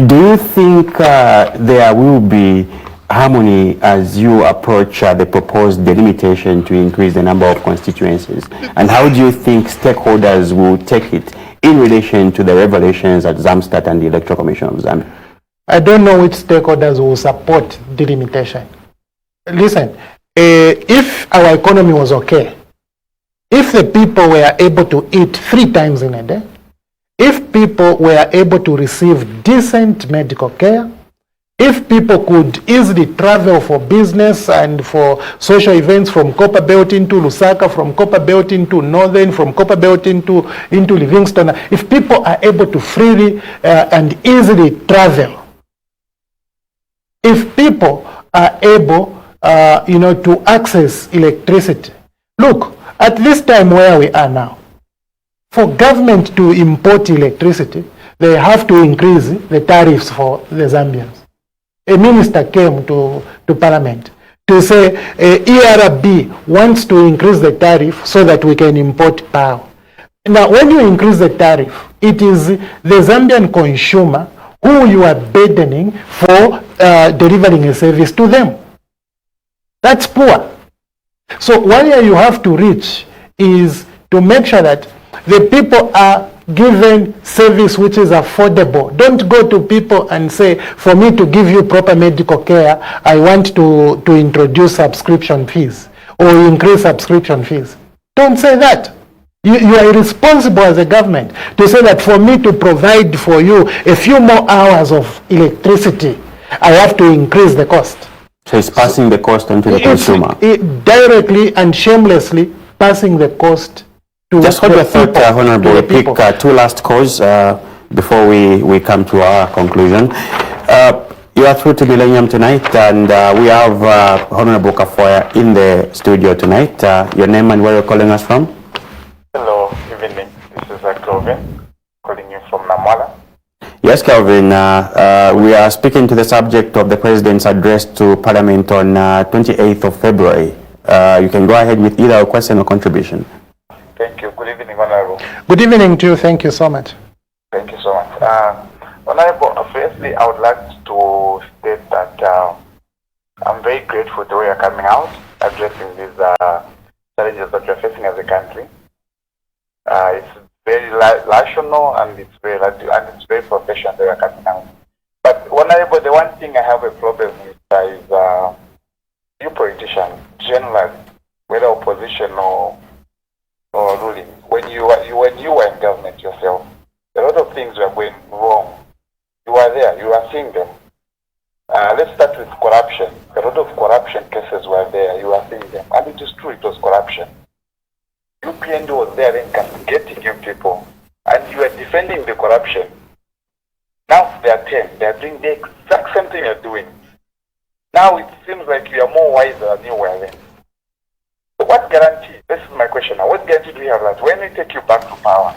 Do you think there will be harmony as you approach the proposed delimitation to increase the number of constituencies? And how do you think stakeholders will take it in relation to the revelations at Zamstat and the Electoral Commission of Zambia? I don't know which stakeholders will support delimitation. Listen, if our economy was okay, if the people were able to eat 3 times in a day, if people were able to receive decent medical care, if people could easily travel for business and for social events from Copperbelt into Lusaka, from Copperbelt into Northern, from Copperbelt into Livingston, if people are able to freely and easily travel, if people are able, to access electricity. Look, at this time where we are now, for government to import electricity, they have to increase the tariffs for the Zambians. A minister came to Parliament to say ERB wants to increase the tariff so that we can import power. Now, when you increase the tariff, it is the Zambian consumer who you are burdening for delivering a service to them. That's poor. So where you have to reach is to make sure that the people are given service which is affordable. Don't go to people and say, for me to give you proper medical care, I want to introduce subscription fees or increase subscription fees. Don't say that. You are irresponsible as a government to say that for me to provide for you a few more hours of electricity, I have to increase the cost. So it's passing the cost onto the consumer. Directly and shamelessly passing the cost to just hold your thought, Honorable. We pick 2 last calls before we come to our conclusion. You are through to Millennium tonight, and we have Honorable Kafwaya in the studio tonight. Your name and where you're calling us from? Hello, evening. This is Kelvin, calling you from Namwala. Yes, Kelvin. We are speaking to the subject of the President's address to Parliament on 28th of February. You can go ahead with either a question or contribution. Thank you. Good evening, Honorable. Good evening to you. Thank you so much. Thank you so much. Honorable, firstly, I would like to state that I'm very grateful to where you're coming out, addressing these challenges that we're facing as a country. It's very rational and it's very professional that we're coming out. But Honorable, the one thing I have a problem with is you politicians, generally, whether opposition or ruling, when you were in government yourself, a lot of things were going wrong. You are there, you are seeing them. Let's start with corruption. A lot of corruption cases were there, you are seeing them. And it is true, it was corruption. UPND was there investigating you people, and you are defending the corruption. Now they are 10, they are doing the exact same thing you're doing. Now it seems like you are more wiser than you were then. So what guarantee, this is my question now, what guarantee do we have that when we take you back to power,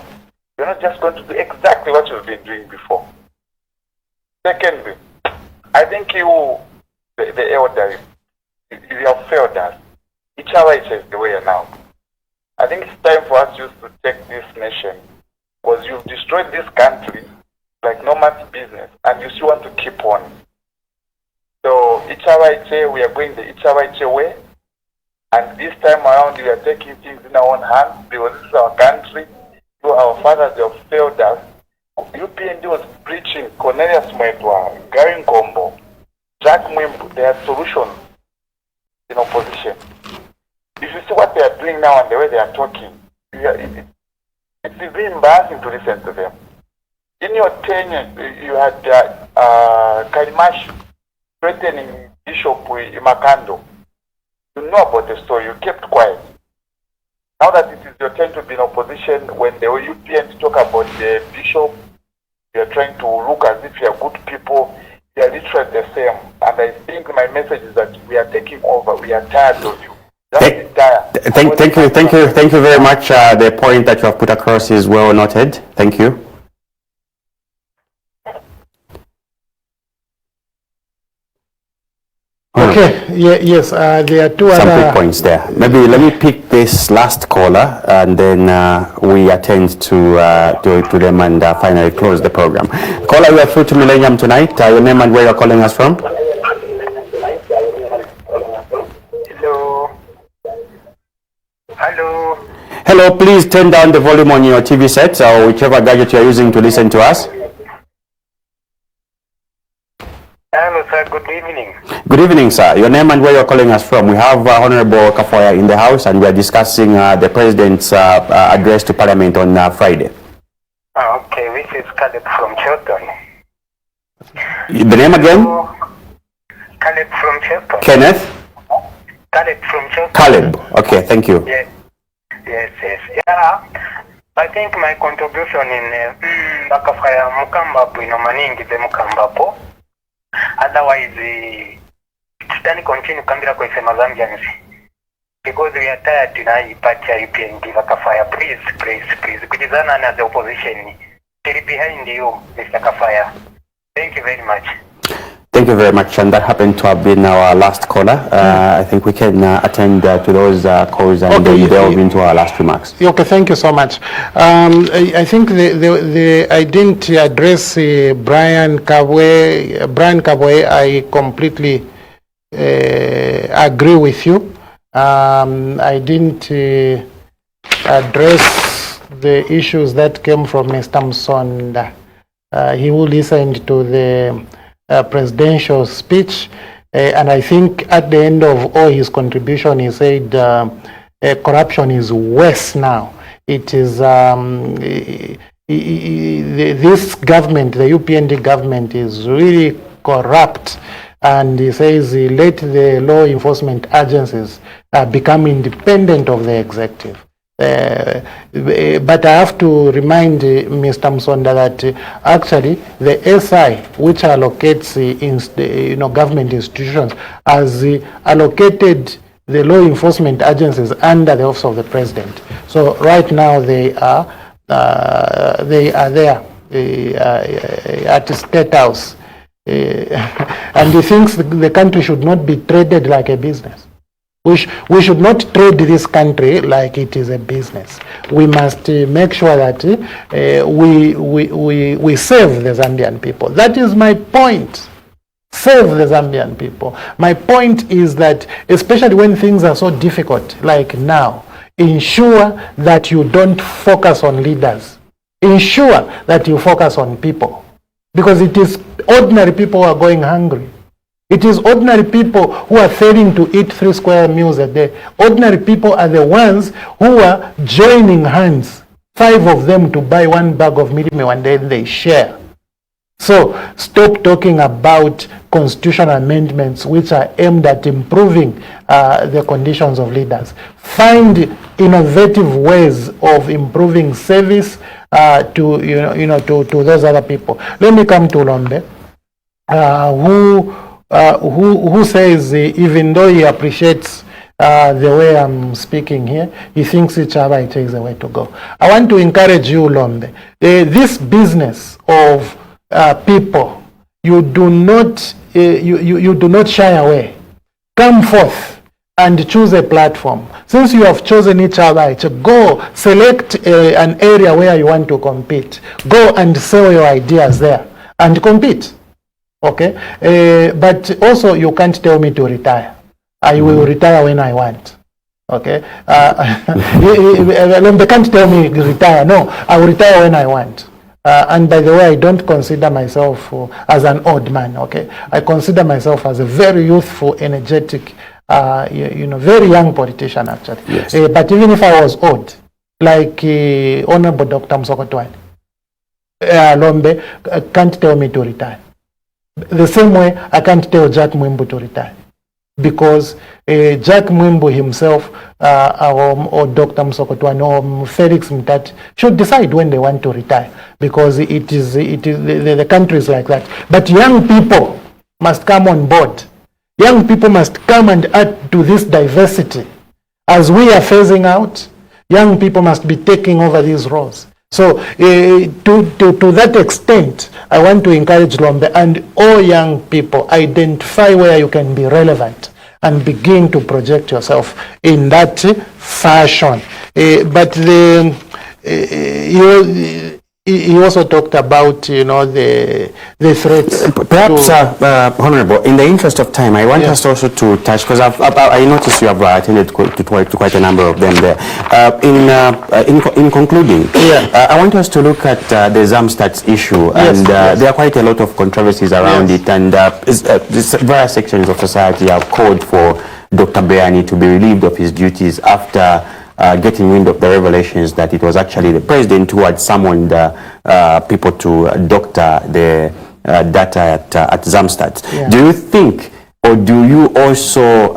you're not just going to do exactly what you've been doing before? Secondly, I think you, the elder, you have failed us. Each other is the way now. I think it's time for us just to take this nation, because you've destroyed this country like no man's business, and you still want to keep on. So Ichawache, we are going the Ichawache way, and this time around we are taking things in our own hands because this is our country. Our fathers have failed us. UPND was preaching Cornelius Mwetwa, Gary Ngombo, Jack Mwimbu. They had solutions in opposition. If you see what they are doing now and the way they are talking, it's very embarrassing to listen to them. In your tenure, you had Kalimash threatening Bishop Imakando. You know about the story, you kept quiet. Now that it is your turn to be in opposition, when the UPN talk about the bishop, you are trying to look as if you are good people. You are literally the same. And I think my message is that we are taking over. We are tired of you. Thank you very much. The point that you have put across is well noted. Thank you. Okay, yes, there are two some other quick points there. Maybe let me pick this last caller and then we attend to them and finally close the program. Caller, we are through to Millennium tonight. Your name and where you're calling us from? Hello. Hello, please turn down the volume on your TV set or whichever gadget you're using to listen to us. Hello, sir. Good evening. Good evening, sir. Your name and where you're calling us from. We have Honorable Kafwaya in the House, and we are discussing the President's address to Parliament on Friday. Okay, this is Caleb from Chilton. The name again? Caleb from Chilton. Kenneth? Caleb from Chilton. Caleb. Okay, thank you. Yes. Yeah. I think my contribution in Kafwaya Mukambapo in Omaningi the Mukambapo. Otherwise, tutani continue kambira kwa isema Zambians. Because we are tired tonight, party UPND Kafwaya. Please. Kujizana na the opposition. Still behind you, Mr. Kafwaya. Thank you very much. Thank you very much, and that happened to have been our last caller. I think we can attend to those calls and delve into our last remarks. Okay, thank you so much. I think I didn't address Brian Kafwaya. I completely agree with you. I didn't address the issues that came from Mr. Msonda. He will listen to the presidential speech, and I think at the end of all his contribution, he said corruption is worse now. It is this government, the UPND government, is really corrupt, and he says let the law enforcement agencies become independent of the executive. But I have to remind Mr. Msonda that actually the SI, which allocates government institutions, has allocated the law enforcement agencies under the office of the president. So right now they are there at the State House, and he thinks the country should not be traded like a business. We should not trade this country like it is a business. We must make sure that we save the Zambian people. That is my point. Save the Zambian people. My point is that, especially when things are so difficult, like now, ensure that you don't focus on leaders. Ensure that you focus on people. Because it is ordinary people who are going hungry. It is ordinary people who are failing to eat 3 square meals a day. Ordinary people are the ones who are joining hands, 5 of them to buy 1 bag of meat and then they share. So stop talking about constitutional amendments which are aimed at improving the conditions of leaders. Find innovative ways of improving service to those other people. Let me come to Lunte, who says even though he appreciates the way I'm speaking here, he thinks each other it is the way to go. I want to encourage you, Lunte. This business of people, you do not shy away. Come forth and choose a platform. Since you have chosen each other, go select an area where you want to compete. Go and sell your ideas there and compete. Okay, but also you can't tell me to retire. I will retire when I want. Okay, they can't tell me to retire. No, I will retire when I want. And by the way, I don't consider myself as an old man. Okay, I consider myself as a very youthful, energetic, very young politician actually. Yes. But even if I was old, like Honorable Dr. Mutotwe, Lunte can't tell me to retire. The same way I can't tell Jack Mwimbu to retire, because Jack Mwimbu himself or Dr. Msokotwane or Felix Mtati should decide when they want to retire, because it is the country is like that. But young people must come on board. Young people must come and add to this diversity. As we are phasing out, young people must be taking over these roles. So to that extent, I want to encourage Lunte and all young people, identify where you can be relevant and begin to project yourself in that fashion. But he also talked about, the threats. Perhaps, Honorable, in the interest of time, I want us also to touch, because I noticed you have attended to quite a number of them there. In concluding, I want us to look at the Zams issue, and there are quite a lot of controversies around it, and various sections of society have called for Dr. Beani to be relieved of his duties after getting wind of the revelations that it was actually the president who had summoned people to doctor the data at Zamstat. Do you think, or do you also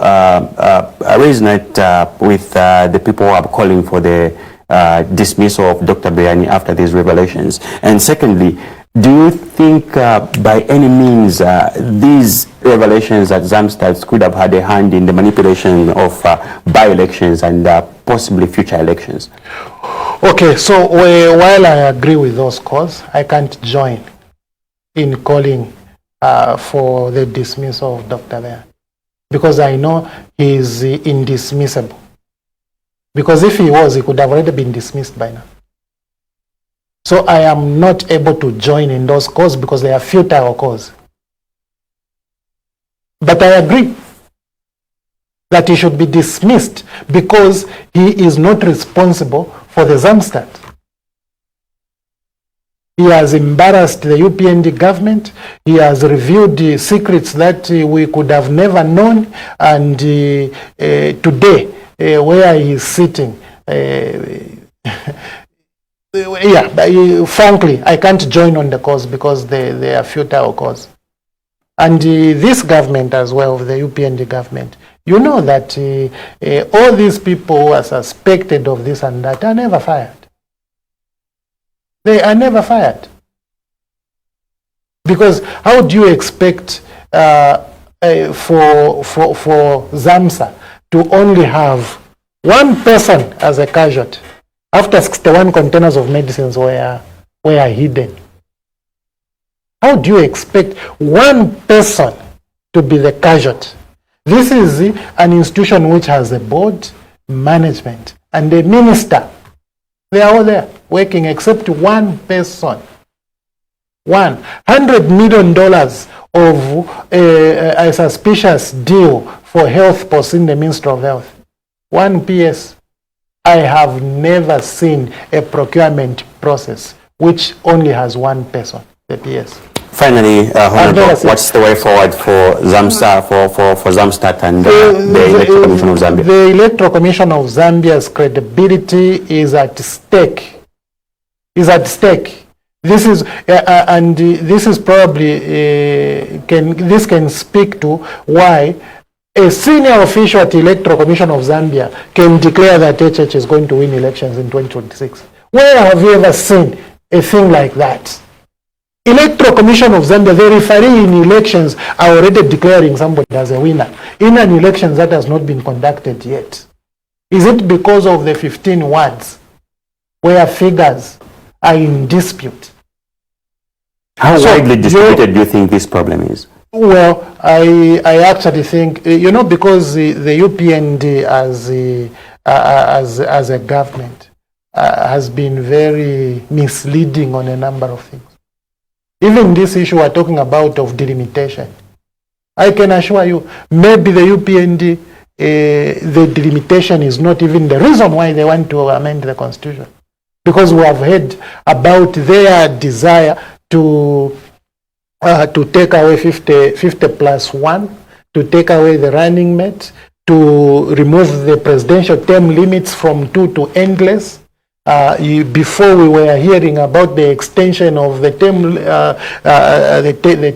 resonate with the people who are calling for the dismissal of Dr. Beani after these revelations? And secondly, do you think by any means these revelations at Zamstat could have had a hand in the manipulation of by-elections and possibly future elections? Okay, so while I agree with those calls, I can't join in calling for the dismissal of Dr. Beani, because I know he is indismissible. Because if he was, he could have already been dismissed by now. So I am not able to join in those calls because they are futile calls. But I agree that he should be dismissed because he is not responsible for the Zamstat. He has embarrassed the UPND government. He has revealed the secrets that we could have never known. And today, where he is sitting, frankly, I can't join on the cause because they are futile cause. And this government as well, the UPND government, you know that all these people who are suspected of this and that are never fired. They are never fired. Because how do you expect for ZAMSA to only have one person as a casualty after 61 containers of medicines were hidden? How do you expect one person to be the casualty? This is an institution which has a board, management, and a minister. They are all there working except one person. $100 million of a suspicious deal for health posts in the Ministry of Health. One PS. I have never seen a procurement process which only has one person, the PS. Finally, Honorable, what's the way forward for Zamstat, for Zamstat and the Electoral Commission of Zambia? The Electoral Commission of Zambia's credibility is at stake. This is and this is probably this can speak to why a senior official at the Electoral Commission of Zambia can declare that HH is going to win elections in 2026. Where have you ever seen a thing like that? Electoral Commission of Zambia, the referee in elections are already declaring somebody as a winner in an election that has not been conducted yet. Is it because of the 15 wards where figures are in dispute? How widely distributed do you think this problem is? Well, I actually think, because the UPND as a government has been very misleading on a number of things. Even this issue we're talking about of delimitation. I can assure you, maybe the UPND, the delimitation is not even the reason why they want to amend the constitution. Because we have heard about their desire to take away 50+1, to take away the running mate, to remove the presidential term limits from 2 to endless. Before we were hearing about the extension of the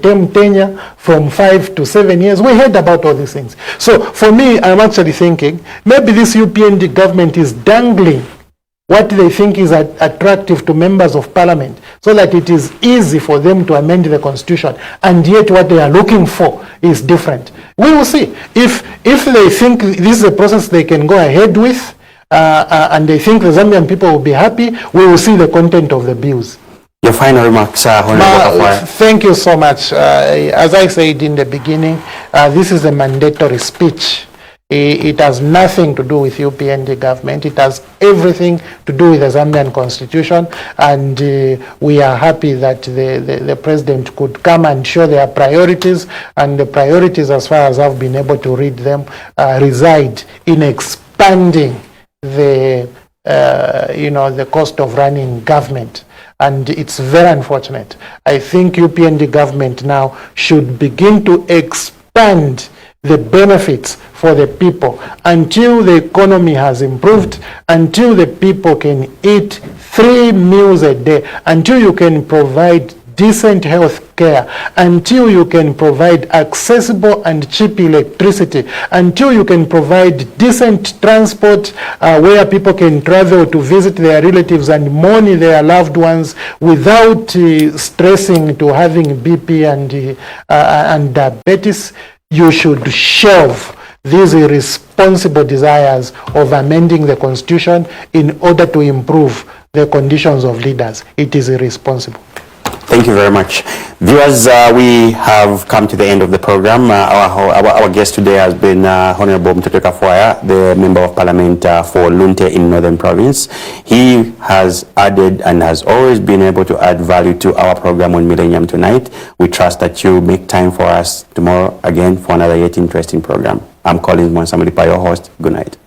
term tenure from 5 to 7 years, we heard about all these things. So for me, I'm actually thinking maybe this UPND government is dangling what they think is attractive to members of parliament so that it is easy for them to amend the constitution, and yet what they are looking for is different. We will see. If they think this is a process they can go ahead with, and they think the Zambian people will be happy, we will see the content of the bills. Your final remarks, Honorable Kafwaya. Thank you so much. As I said in the beginning, this is a mandatory speech. It has nothing to do with UPND government. It has everything to do with the Zambian constitution, and we are happy that the president could come and show their priorities, and the priorities, as far as I've been able to read them, reside in expanding the the cost of running government. And it's very unfortunate. I think UPND government now should begin to expand the benefits for the people until the economy has improved, until the people can eat 3 meals a day, until you can provide decent health care, until you can provide accessible and cheap electricity, until you can provide decent transport where people can travel to visit their relatives and mourn their loved ones without stressing to having BP and diabetes. You should shelve these irresponsible desires of amending the constitution in order to improve the conditions of leaders. It is irresponsible. Thank you very much. Viewers, we have come to the end of the program. Our guest today has been Honorable Mutotwe Kafwaya, the Member of Parliament for Lunte in Northern Province. He has added and has always been able to add value to our program on Millennium tonight. We trust that you make time for us tomorrow again for another yet interesting program. I'm Collins Monsamalipa, your host. Good night.